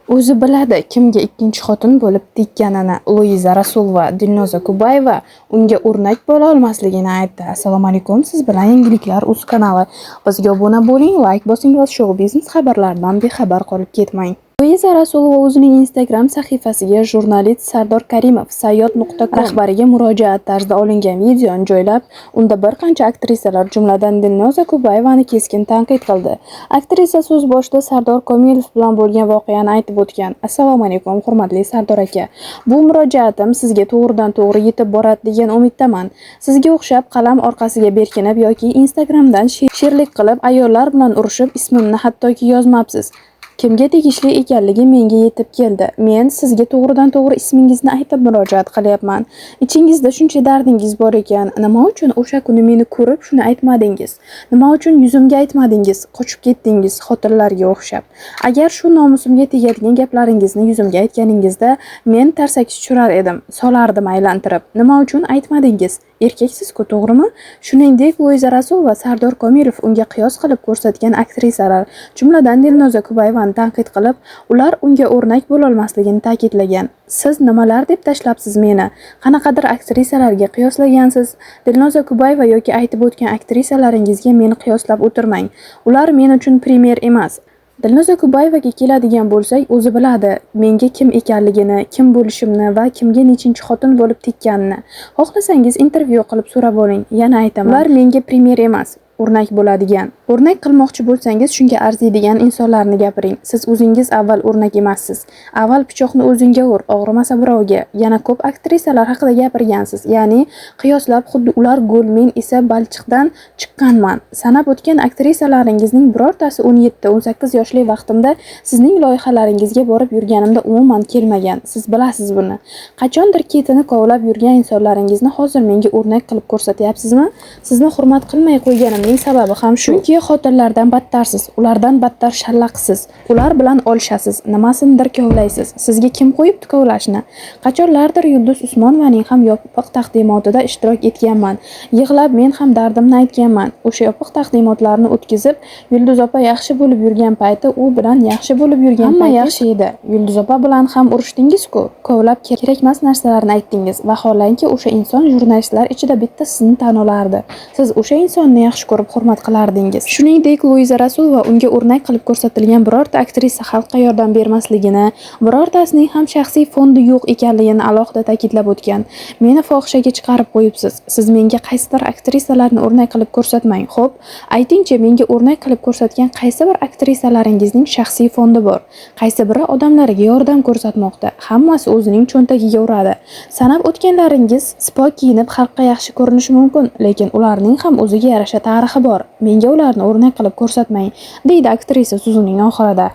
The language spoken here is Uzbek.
O'zi biladi, kimga ikkinchi xotin bo'lib tekkanini. Luiza Rasulova Dilnoza Kubayeva unga o'rnak bo'la olmasligini aytdi. Assalomu alaykum, siz bilan Yangiliklar uz kanali. Bizga obuna bo'ling, like bosing va shou biznes xabarlaridan bexabar qolib ketmang. Luiza Rasulova o'zining Instagram sahifasiga jurnalist Sardor Karimov sayyod.com rahbariga murojaat tarzida olingan videoni joylab, unda bir qancha aktrisalar, jumladan Dilnoza Kubayevani keskin tanqid qildi. Aktrisa so'z boshida Sardor Komilov bilan bo'lgan voqeani aytib o'tgan. Assalomu alaykum, hurmatli Sardor aka. Bu murojaatim sizga to'g'ridan-to'g'ri yetib boradi degan umiddaman. Sizga o'xshab qalam orqasiga berkinib yoki Instagramdan sherlik qilib, ayollar bilan urushib, ismimni hattoki yozmabsiz. Kimga tegishli ekanligi menga yetib keldi. Men sizga to'g'ridan-to'g'ri ismingizni aytib murojaat qilyapman. Ichingizda shuncha dardingiz bor ekan, nima uchun o'sha kuni meni ko'rib shuni aytmadingiz? Nima uchun yuzimga aytmadingiz? Qochib ketdingiz xotinlarga o'xshab. Agar shu nomusimga tegadigan gaplaringizni yuzimga aytganingizda, men tarsaki tushirar edim, solardim aylantirib. Nima uchun aytmadingiz? Erkaksiz-ku, to'g'rimi? Shuningdek, Luiza Rasulova Sardor Komilov unga qiyos qilib ko'rsatgan aktrisalar, jumladan Dilnoza Kubayevani tanqid qilib, ular unga o'rnak bo'la olmasligini ta'kidlagan. Siz nimalar deb tashlabsiz meni? Qanaqadir aktrisalarga qiyoslagansiz? Dilnoza Kubayeva yoki aytib o'tgan aktrisalalaringizga meni qiyoslab o'tirmang. Ular men uchun primer emas. Dilnoza Kubayevaga keladigan bo'lsak, o'zi biladi menga kim ekanligini, kim bo'lishimni va kimga nechinchi xotin bo'lib tekkanini. Xohlasangiz intervyu qilib so'rab oling. Yana aytaman, ular menga primer emas, o'rnak bo'ladigan. O'rnak qilmoqchi bo'lsangiz, shunga arziydigan insonlarni gapiring. Siz o'zingiz avval o'rnak emassiz. Avval pichoqni o'zingga ur, og'rimasa birovga. Yana ko'p aktrisalar haqida gapirgansiz. Ya'ni qiyoslab, xuddi ular gul, men esa balchiqdan chiqqanman. Sanab o'tgan aktrisalalaringizning birortasi 17-18 yoshli vaqtimda sizning loyihalaringizga borib yurganimda umuman kelmagan. Siz bilasiz buni. Qachondir ketini kovlab yurgan insonlaringizni hozir menga o'rnak qilib ko'rsatyapsizmi? Sizni hurmat qilmay qo'yganimning sababi ham shunki, xotinlardan battarsiz, ulardan battar shallaqsiz. Ular bilan olishasiz, nimasinidir kovlaysiz. Sizga kim qo'yibdi kovlashni? Qachonlardir Yulduz Usmonovaning ham yopiq taqdimotida ishtirok etganman. Yig'lab men ham dardimni aytganman. O'sha yopiq taqdimotlarni o'tkazib, Yulduz opa yaxshi bo'lib yurgan payti, u bilan yaxshi bo'lib yurgan hamma yaxshi edi. Yulduz opa bilan ham urushdingiz-ku, kovlab kerakmas narsalarni aytdingiz. Vaholanki, o'sha inson jurnalistlar ichida bitta sizni tan olardi. Siz o'sha insonni yaxshi ko'rib hurmat qilardingiz. Shuningdek, Luiza Rasulova unga o'rnak qilib ko'rsatilgan birorta aktrisa xalqqa yordam bermasligini, birortasining ham shaxsiy fondi yo'q ekanligini alohida ta'kidlab o'tgan. Meni fohishaga chiqarib qo'yibsiz. Siz menga qaysidir aktrisalarni o'rnak qilib ko'rsatmang. Xo'p, aytingchi, menga o'rnak qilib ko'rsatgan qaysi bir aktrisalaringizning shaxsiy fondi bor? Qaysi biri odamlarga yordam ko'rsatmoqda? Hammasi o'zining cho'ntagiga uradi. Sanab o'tganlaringiz sipo kiyinib xalqqa yaxshi ko'rinishi mumkin, lekin ularning ham o'ziga yarasha tarixi bor. Menga ularni o'rnak qilib ko'rsatmang, deydi aktrisa so'zining oxirida.